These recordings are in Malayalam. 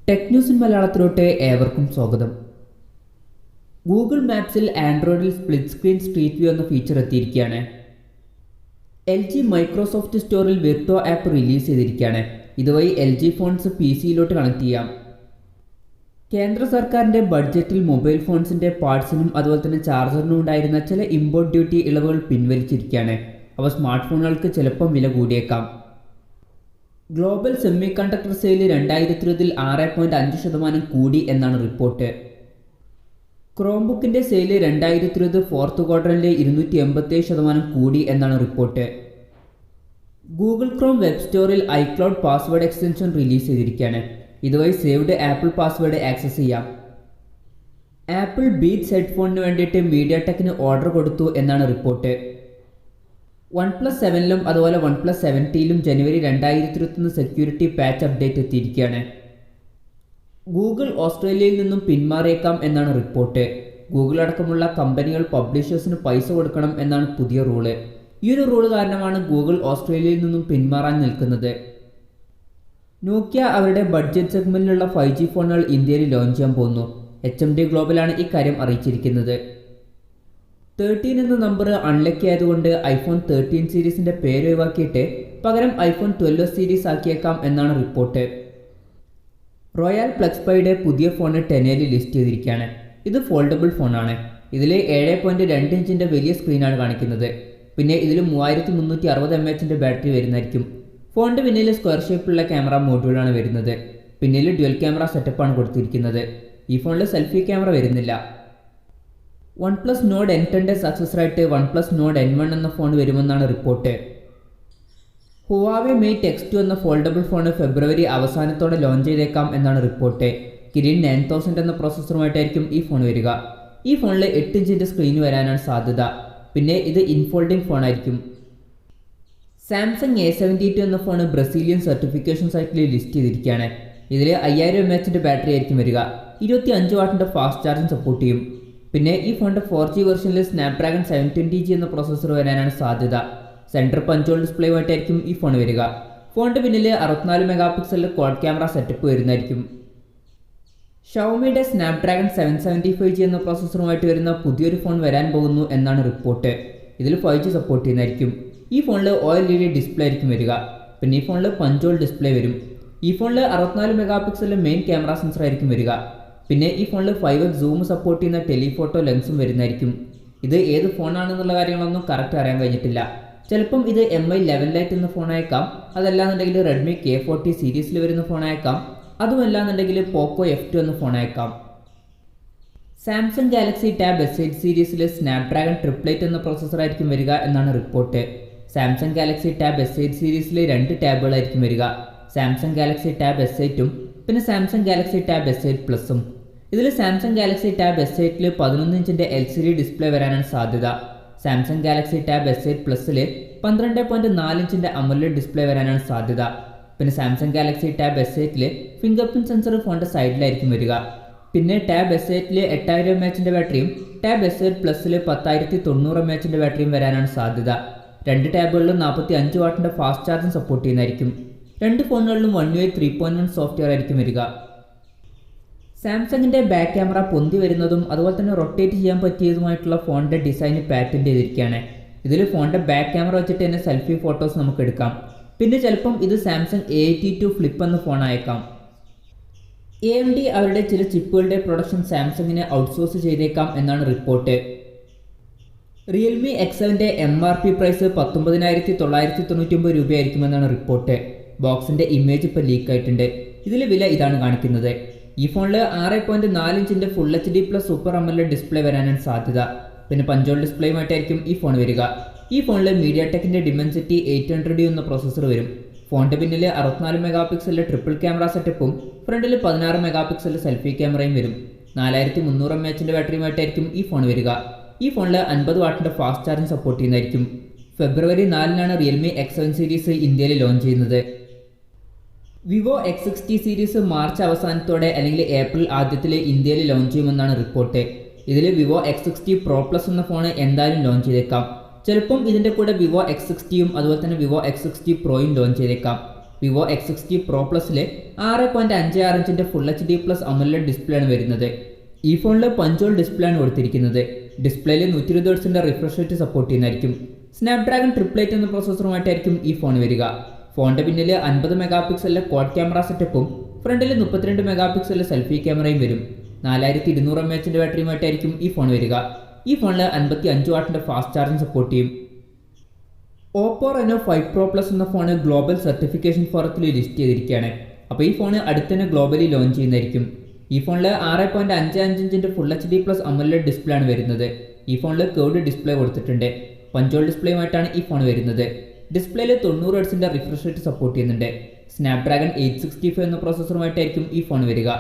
ടെക് ന്യൂസ് ഇൻ മലയാളത്തിലോട്ട് ഏവർക്കും സ്വാഗതം. ഗൂഗിൾ മാപ്സിൽ ആൻഡ്രോയിഡിൽ സ്പ്ലിറ്റ് സ്ക്രീൻ സ്ട്രീറ്റ് വ്യൂ എന്ന ഫീച്ചർ എത്തിയിരിക്കുകയാണ്. LG മൈക്രോസോഫ്റ്റ് സ്റ്റോറിൽ വിർട്ടോ ആപ്പ് റിലീസ് ചെയ്തിരിക്കുകയാണ്. ഇതുവഴി LG ഫോൺസ് PC-യിലോട്ട് കണക്ട് ചെയ്യാം. കേന്ദ്ര സർക്കാരിൻ്റെ ബഡ്ജറ്റിൽ മൊബൈൽ ഫോൺസിൻ്റെ പാർട്സിനും അതുപോലെ തന്നെ ചാർജറിനും ഉണ്ടായിരുന്ന ചില ഇമ്പോർട്ട് ഡ്യൂട്ടി ഇളവുകൾ പിൻവലിച്ചിരിക്കുകയാണ്. അവ സ്മാർട്ട് ഫോണുകൾക്ക് ചിലപ്പം വില കൂടിയേക്കാം. ഗ്ലോബൽ സെമി കണ്ടക്ടർ സെയിൽ 2020 6.5% കൂടി എന്നാണ് റിപ്പോർട്ട്. ക്രോംബുക്കിൻ്റെ സെയിൽ 2020 ഫോർത്ത് ക്വാർട്ടറിലെ 287% കൂടി എന്നാണ് റിപ്പോർട്ട്. ഗൂഗിൾ ക്രോം വെബ് സ്റ്റോറിൽ ഐക്ലൗഡ് പാസ്വേഡ് എക്സ്റ്റൻഷൻ റിലീസ് ചെയ്തിരിക്കുകയാണ്. ഇതുവഴി സേവ്ഡ് ആപ്പിൾ പാസ്വേഡ് ആക്സസ് ചെയ്യാം. ആപ്പിൾ ബീറ്റ്സ് ഹെഡ്ഫോണിന് വേണ്ടിയിട്ട് മീഡിയാടെക്കിന് ഓർഡർ കൊടുത്തു എന്നാണ് റിപ്പോർട്ട്. OnePlus 7ലും അതുപോലെ OnePlus 7Tയിലും ജനുവരി 2021 സെക്യൂരിറ്റി പാച്ച് അപ്ഡേറ്റ് എത്തിയിരിക്കുകയാണ്. ഗൂഗിൾ ഓസ്ട്രേലിയയിൽ നിന്നും പിന്മാറിയേക്കാം എന്നാണ് റിപ്പോർട്ട്. ഗൂഗിൾ അടക്കമുള്ള കമ്പനികൾ പബ്ലിഷേഴ്സിന് പൈസ കൊടുക്കണം എന്നാണ് പുതിയ റൂള്. ഈ ഒരു റൂള് കാരണമാണ് ഗൂഗിൾ ഓസ്ട്രേലിയയിൽ നിന്നും പിന്മാറാൻ നിൽക്കുന്നത്. നോക്കിയ അവരുടെ ബഡ്ജറ്റ് സെഗ്മെന്റിലുള്ള 5G ഫോണുകൾ ഇന്ത്യയിൽ ലോഞ്ച് ചെയ്യാൻ പോകുന്നു. HMD ഗ്ലോബലാണ് ഇക്കാര്യം അറിയിച്ചിരിക്കുന്നത്. 13 എന്ന നമ്പർ അൺലക്കി ആയതുകൊണ്ട് iPhone 13 സീരീസിൻ്റെ പേര് ഒഴിവാക്കിയിട്ട് പകരം iPhone 12 സീരീസ് ആക്കിയേക്കാം എന്നാണ് റിപ്പോർട്ട്. റോയൽ പ്ലക്സ് പൈയുടെ പുതിയ ഫോൺ 10ൽ ലിസ്റ്റ് ചെയ്തിരിക്കുകയാണ്. ഇത് ഫോൾഡബിൾ ഫോണാണ്. ഇതിൽ 7.2 ഇഞ്ചിൻ്റെ വലിയ സ്ക്രീനാണ് കാണിക്കുന്നത്. പിന്നെ ഇതിൽ 3360 mAh ബാറ്ററി വരുന്നതായിരിക്കും. ഫോണിൻ്റെ പിന്നിൽ സ്ക്വയർ ഷേപ്പിലുള്ള ക്യാമറ മോഡ്യൂളാണ് വരുന്നത്. പിന്നിൽ ഡ്യുവൽ ക്യാമറ സെറ്റപ്പാണ് കൊടുത്തിരിക്കുന്നത്. ഈ ഫോണിൽ സെൽഫി ക്യാമറ വരുന്നില്ല. OnePlus Nord N10ൻ്റെ സക്സസറായിട്ട് OnePlus Nord N1 എന്ന ഫോൺ വരുമെന്നാണ് റിപ്പോർട്ട്. Huawei Mate X2 എന്ന ഫോൾഡബിൾ ഫോൺ ഫെബ്രുവരി അവസാനത്തോടെ ലോഞ്ച് ചെയ്തേക്കാം എന്നാണ് റിപ്പോർട്ട്. Kirin 9000 എന്ന പ്രോസസ്സറുമായിട്ടായിരിക്കും ഈ ഫോൺ വരിക. ഈ ഫോണിൽ 8 ഇഞ്ചിൻ്റെ സ്ക്രീൻ വരാനാണ് സാധ്യത. പിന്നെ ഇത് ഇൻഫോൾഡിംഗ് ഫോണായിരിക്കും. സാംസങ് A72 എന്ന ഫോൺ ബ്രസീലിയൻ സർട്ടിഫിക്കേഷൻ സൈറ്റിൽ ലിസ്റ്റ് ചെയ്തിരിക്കുകയാണ്. ഇതിൽ 5000 mAh ബാറ്ററി ആയിരിക്കും വരിക. 25 വാട്ടിൻ്റെ ഫാസ്റ്റ് ചാർജിങ് സപ്പോർട്ട് ചെയ്യും. പിന്നെ ഈ ഫോണിൻ്റെ 4G വെർഷനിൽ സ്നാപ്ഡ്രാഗൺ 720G എന്ന പ്രോസസ്സർ വരാനാണ് സാധ്യത. സെൻറ്റർ പഞ്ചോൾ ഡിസ്പ്ലേയുമായിട്ടായിരിക്കും ഈ ഫോൺ വരിക. ഫോണിൻ്റെ പിന്നിൽ 64 MP ക്വാഡ് ക്യാമറ സെറ്റപ്പ് വരുന്നതായിരിക്കും. ഷവോമിയുടെ സ്നാപ്ഡ്രാഗൺ 775G എന്ന പ്രോസസ്സറുമായിട്ട് വരുന്ന പുതിയൊരു ഫോൺ വരാൻ പോകുന്നു എന്നാണ് റിപ്പോർട്ട്. ഇതിൽ 5G സപ്പോർട്ട് ചെയ്യുന്നതായിരിക്കും. ഈ ഫോണിൽ OLED ഡിസ്പ്ലേ ആയിരിക്കും വരിക. പിന്നെ ഈ ഫോണിൽ പഞ്ചോൾ ഡിസ്പ്ലേ വരും. ഈ ഫോണിൽ 64 MP മെയിൻ ക്യാമറ സെൻസർ ആയിരിക്കും വരിക. പിന്നെ ഈ ഫോണിൽ 5x സൂം സപ്പോർട്ട് ചെയ്യുന്ന ടെലിഫോട്ടോ ലെൻസും വരുന്നതായിരിക്കും. ഇത് ഏത് ഫോണാണെന്നുള്ള കാര്യങ്ങളൊന്നും കറക്റ്റ് അറിയാൻ കഴിഞ്ഞിട്ടില്ല. ചിലപ്പം ഇത് MI 11 Lite എന്ന ഫോണായേക്കാം. അതല്ലാന്നുണ്ടെങ്കിൽ Redmi K40 സീരീസിൽ വരുന്ന ഫോണായേക്കാം. അതുമല്ലാന്നുണ്ടെങ്കിൽ Poco F2 എന്ന ഫോണായേക്കാം. സാംസങ് ഗാലക്സി ടാബ് S8 സീരീസിൽ സ്നാപ്ഡ്രാഗൺ 888 എന്ന പ്രോസസ്സറായിരിക്കും വരിക എന്നാണ് report. Samsung Galaxy tab S8 സീരീസിൽ 2 ടാബുകളായിരിക്കും വരിക. സാംസങ് ഗാലക്സി ടാബ് S8ഉം പിന്നെ സാംസങ് ഗാലക്സി ടാബ് S8 പ്ലസും. ഇതിൽ സാംസങ് ഗാലക്സി ടാബ് S8ൽ 11 ഇഞ്ചിൻ്റെ LCD ഡിസ്പ്ലേ വരാനാണ് സാധ്യത. സാംസങ് ഗാലക്സി ടാബ് S8 പ്ലസിൽ 12.4 ഇഞ്ചിൻ്റെ AMOLED ഡിസ്പ്ലേ വരാനാണ് സാധ്യത. പിന്നെ സാംസങ് ഗാലക്സി ടാബ് S8ൽ ഫിംഗർ പ്രിന്റ് സെൻസർ ഫോണിൻ്റെ സൈഡിലായിരിക്കും വരിക. പിന്നെ ടാബ് S8ൽ 8000 mAh ബാറ്ററിയും ടാബ് S8 പ്ലസിൽ 10090 mAh ബാറ്ററിയും വരാനാണ് സാധ്യത. 2 ടാബുകളിലും 45 വാട്ടിൻ്റെ ഫാസ്റ്റ് ചാർജിങ് സപ്പോർട്ട് ചെയ്യുന്നതായിരിക്കും. 2 ഫോണുകളിലും 1UI 3.1 സോഫ്റ്റ്വെയർ ആയിരിക്കും വരിക. സാംസങ്ങിൻ്റെ ബാക്ക് ക്യാമറ പൊന്തി വരുന്നതും അതുപോലെ തന്നെ റൊട്ടേറ്റ് ചെയ്യാൻ പറ്റിയതുമായിട്ടുള്ള ഫോണിൻ്റെ ഡിസൈന് പാറ്റൻറ്റ് ചെയ്തിരിക്കുകയാണ്. ഇതിൽ ഫോണിൻ്റെ ബാക്ക് ക്യാമറ വെച്ചിട്ട് തന്നെ സെൽഫി ഫോട്ടോസ് നമുക്ക് എടുക്കാം. പിന്നെ ചിലപ്പം ഇത് സാംസങ് A82 ഫ്ലിപ്പ് എന്ന ഫോൺ അയക്കാം. AMD അവരുടെ ചില ചിപ്പുകളുടെ പ്രൊഡക്ഷൻ സാംസങ്ങിനെ ഔട്ട്സോഴ്സ് ചെയ്തേക്കാം എന്നാണ് റിപ്പോർട്ട്. റിയൽമി X7ൻ്റെ MRP പ്രൈസ് 19,999 രൂപയായിരിക്കുമെന്നാണ് റിപ്പോർട്ട്. ബോക്സിൻ്റെ ഇമേജ് ഇപ്പോൾ ലീക്ക് ആയിട്ടുണ്ട്. ഇതിൽ വില ഇതാണ് കാണിക്കുന്നത്. ഈ ഫോണിൽ 6.4 ഇഞ്ചിൻ്റെ full HD+ super AMOLED display വരാനാണ് സാധ്യത. പിന്നെ പഞ്ചോൾ ഡിസ്പ്ലേയുമായിട്ടായിരിക്കും ഈ ഫോൺ വരിക. ഈ ഫോണിൽ മീഡിയാടെക്കിൻ്റെ Dimensity 800U എന്ന പ്രോസസ്സർ വരും. ഫോണിൻ്റെ പിന്നിൽ 64 MP ട്രിപ്പിൾ ക്യാമറ സെറ്റപ്പും ഫ്രണ്ടിൽ 16 MP സെൽഫി ക്യാമറയും വരും. 4300 mAh ബാറ്ററിയുമായിട്ടായിരിക്കും ഈ ഫോൺ വരിക. ഈ ഫോണിൽ 50 വാട്ടിൻ്റെ ഫാസ്റ്റ് ചാർജിങ് സപ്പോർട്ട് ചെയ്യുന്നതായിരിക്കും. ഫെബ്രുവരി 4-നാണ് റിയൽമി X7 സീരീസ് ഇന്ത്യയിൽ ലോഞ്ച് ചെയ്യുന്നത്. വിവോ X60 സീരീസ് മാർച്ച് അവസാനത്തോടെ അല്ലെങ്കിൽ ഏപ്രിൽ ആദ്യത്തിൽ ഇന്ത്യയിൽ ലോഞ്ച് ചെയ്യുമെന്നാണ് റിപ്പോർട്ട്. ഇതിൽ വിവോ X60 Pro Plus എന്ന ഫോൺ എന്തായാലും ലോഞ്ച് ചെയ്തേക്കാം. ചിലപ്പം ഇതിൻ്റെ കൂടെ വിവോ X60യും അതുപോലെ തന്നെ വിവോ X60 Proയും ലോഞ്ച് ചെയ്തേക്കാം. വിവോ X60 Pro പ്ലസിലെ 6.56 ഇഞ്ചിൻ്റെ full HD plus AMOLED display ആണ് വരുന്നത്. ഈ ഫോണിൽ പഞ്ചോൾ ഡിസ്പ്ലേ ആണ് കൊടുത്തിരിക്കുന്നത്. ഡിസ്പ്ലേയിൽ 120 ഹെർട്സിൻ്റെ റിഫ്രഷ് റേറ്റ് സപ്പോർട്ട് ചെയ്യുന്നതായിരിക്കും. സ്നാപ്ഡ്രാഗൺ 888 എന്ന പ്രോസസ്സറുമായിട്ടായിരിക്കും ഈ ഫോൺ വരിക. ഫോണിൻ്റെ പിന്നിൽ 50 മെഗാ പിക്സലിലെ ക്വാഡ് ക്യാമറ സെറ്റപ്പും ഫ്രണ്ടിൽ 32 മെഗാ പിക്സലിലെ സെൽഫി ക്യാമറയും വരും. 4200 mAh ബാറ്ററിയുമായിട്ടായിരിക്കും ഈ ഫോൺ വരിക. ഈ ഫോണിൽ 55 വാട്ടിൻ്റെ ഫാസ്റ്റ് ചാർജിങ് സപ്പോർട്ട് ചെയ്യും. ഓപ്പോ റെനോ 5 Pro Plus എന്ന ഫോൺ ഗ്ലോബൽ സർട്ടിഫിക്കേഷൻ ഫോറത്തിൽ ലിസ്റ്റ് ചെയ്തിരിക്കുകയാണ്. അപ്പോൾ ഈ ഫോൺ അടുത്ത് തന്നെ ഗ്ലോബലി ലോഞ്ച് ചെയ്യുന്നതായിരിക്കും. ഈ ഫോണിൽ 6.55 ഇഞ്ചിൻ്റെ full HD plus AMOLED display ആണ് വരുന്നത്. ഈ ഫോണിൽ കേർഡ് ഡിസ്പ്ലേ കൊടുത്തിട്ടുണ്ട്. പഞ്ചോൾ ഡിസ്പ്ലേയുമായിട്ടാണ് ഈ ഫോൺ വരുന്നത്. ഡിസ്പ്ലേയിൽ 90 ഹെർട്സിൻ്റെ റിഫ്രഷ് റേറ്റ് സപ്പോർട്ട് ചെയ്യുന്നുണ്ട്. സ്നാപ്ഡ്രാഗൺ 865 എന്ന പ്രോസസ്സറുമായിട്ടായിരിക്കും ഈ ഫോൺ വരിക.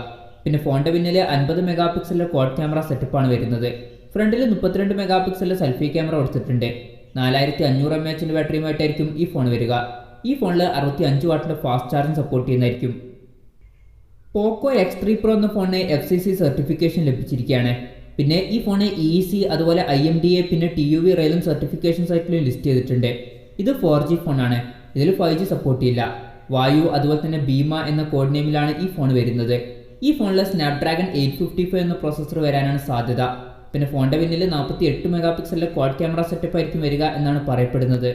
പിന്നെ ഫോണിൻ്റെ പിന്നിൽ 50 മെഗാ പിക്സലിലെ ക്വാഡ് ക്യാമറ സെറ്റപ്പാണ് വരുന്നത്. ഫ്രണ്ടിൽ 32 മെഗാ പിക്സലിലെ സെൽഫി ക്യാമറ കൊടുത്തിട്ടുണ്ട്. 4500 mAh ബാറ്ററിയുമായിട്ടായിരിക്കും ഈ ഫോൺ വരിക. ഈ ഫോണിൽ 65 വാട്ടിൻ്റെ ഫാസ്റ്റ് ചാർജിങ് സപ്പോർട്ട് ചെയ്യുന്നതായിരിക്കും. പോക്കോ X3 Pro എന്ന ഫോണിന് FCC സർട്ടിഫിക്കേഷൻ ലഭിച്ചിരിക്കുകയാണ്. പിന്നെ ഈ ഫോണ് EEC അതുപോലെ IMDA പിന്നെ TUV റെയിലും സർട്ടിഫിക്കേഷൻ സൈറ്റിലും ലിസ്റ്റ് ചെയ്തിട്ടുണ്ട്. ഇത് 4G ഫോണാണ്. ഇതിൽ 5G സപ്പോർട്ട് ചെയ്യില്ല. വായു അതുപോലെ തന്നെ ഭീമ എന്ന കോഡ് നെയിമിലാണ് ഈ ഫോൺ വരുന്നത്. ഈ ഫോണിൽ സ്നാപ്ഡ്രാഗൺ 855 എന്ന പ്രോസസ്സർ വരാനാണ് സാധ്യത. പിന്നെ ഫോണിൻ്റെ പിന്നിൽ 48 മെഗാ പിക്സലിലെ ക്വാഡ് ക്യാമറ സെറ്റപ്പ് ആയിരിക്കും വരിക എന്നാണ് പറയപ്പെടുന്നത്.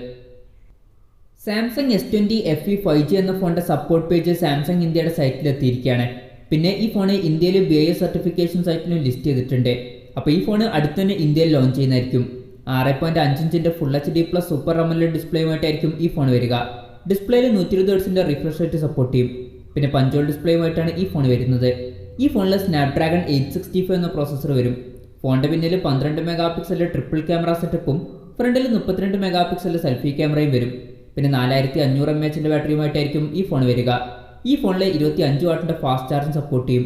സാംസങ് S20 FE 5G എന്ന ഫോണിൻ്റെ സപ്പോർട്ട് പേജ് സാംസങ് ഇന്ത്യയുടെ സൈറ്റിൽ എത്തിയിരിക്കുകയാണ്. പിന്നെ ഈ ഫോൺ ഇന്ത്യയിൽ BIS സർട്ടിഫിക്കേഷൻ സൈറ്റിലും ലിസ്റ്റ് ചെയ്തിട്ടുണ്ട്. അപ്പോൾ ഈ ഫോൺ അടുത്ത് തന്നെ ഇന്ത്യയിൽ ലോഞ്ച് ചെയ്യുന്നതായിരിക്കും. 6.5 ഇഞ്ചിൻ്റെ full HD plus super AMOLED ഡിസ്പ്ലേയുമായിട്ടായിരിക്കും ഈ ഫോൺ വരിക. ഡിസ്പ്ലേയിൽ 120 ഹെർട്സിൻ്റെ റിഫ്രഷ് റേറ്റ് സപ്പോർട്ട് ചെയ്യും. പിന്നെ പഞ്ചോൾ ഡിസ്പ്ലേയുമായിട്ടാണ് ഈ ഫോൺ വരുന്നത്. ഈ ഫോണിൽ സ്നാപ്ഡ്രാഗൺ 865 എന്ന പ്രോസസ്സർ വരും. ഫോണിൻ്റെ പിന്നിൽ 12 മെഗാ പിക്സലിലെ ട്രിപ്പിൾ ക്യാമറ സെറ്റപ്പും ഫ്രണ്ടിൽ 32 മെഗാ പിക്സലിലെ സെൽഫി ക്യാമറയും വരും. പിന്നെ 4500 mAh ബാറ്ററിയുമായിട്ടായിരിക്കും ഈ ഫോൺ വരിക. ഈ ഫോണിൽ 25 വാട്ടിൻ്റെ ഫാസ്റ്റ് ചാർജിങ് സപ്പോർട്ട് ചെയ്യും.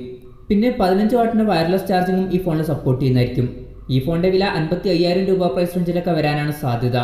പിന്നെ 15 വാട്ടിൻ്റെ വയർലെസ് ചാർജിങ്ങും ഈ ഫോണിൽ സപ്പോർട്ട് ചെയ്യുന്നതായിരിക്കും. ഈ ഫോണിൻ്റെ വില 55,000 രൂപ പ്രൈസ് റേഞ്ചിലൊക്കെ വരാനാണ് സാധ്യത.